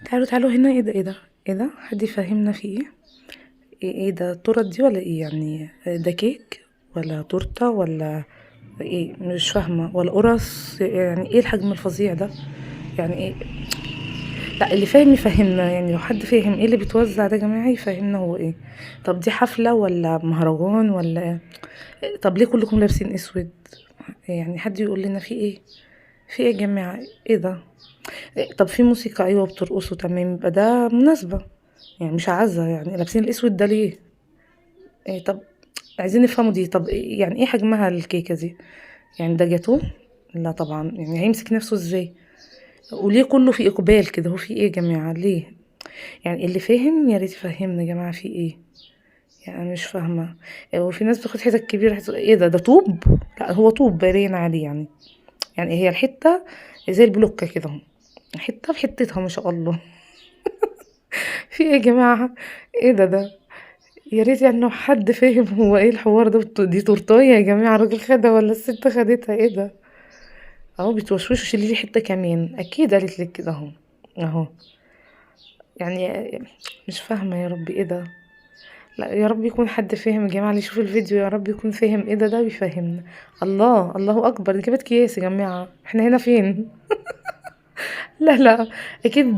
تعالوا تعالوا هنا، ايه ده ايه ده ايه ده، حد يفهمنا في ايه؟ ايه ده، التورت دي ولا ايه يعني؟ ده كيك ولا تورته ولا ايه؟ مش فاهمه. ولا قرص؟ يعني ايه الحجم الفظيع ده؟ يعني ايه؟ لا، اللي فاهم يفهمنا، يعني لو حد فاهم ايه اللي بيتوزع ده يا جماعه يفهمنا هو ايه. طب دي حفله ولا مهرجان ولا ايه؟ طب ليه كلكم لابسين اسود؟ يعني حد يقول لنا في ايه؟ في ايه يا جماعه؟ ايه ده؟ طب في موسيقى، ايوه بترقصوا تمام، يبقى ده مناسبة، يعني مش عزة. يعني لابسين الاسود ده ليه؟ إيه طب؟ عايزين نفهموا دي. طب يعني ايه حجمها الكيكة دي؟ يعني ده جاتوه؟ لا طبعا، يعني هيمسك نفسه ازاي؟ وليه كله في اقبال كده؟ هو في ايه يا جماعة؟ ليه؟ يعني اللي فاهم يا ريت يفهمنا يا جماعة في ايه. يعني انا مش فاهمة. وفي ناس بتاخد حتت كبيرة، ايه ده طوب؟ لا هو طوب باين عليه يعني. يعني هي الحتة زي البلوكة كده اهو، حتة في حتتها ما شاء الله. في ايه يا جماعة؟ ايه ده؟ يا ريت يعني لو حد فاهم هو ايه الحوار ده. دي تورتايه يا جماعة، الراجل خدها ولا الست خدتها؟ ايه ده؟ اهو بتوشوش شيلي لي حتة كمان، اكيد قالت لك كده اهو. اهو. يعني مش فاهمة يا ربي ايه ده. لا يا رب يكون حد فاهم يا جماعة، اللي يشوف الفيديو يا رب يكون فاهم ايه ده ويفهمنا. الله الله اكبر، دي جابت كياس يا جماعة، احنا هنا فين؟ لا لا، اكيد ده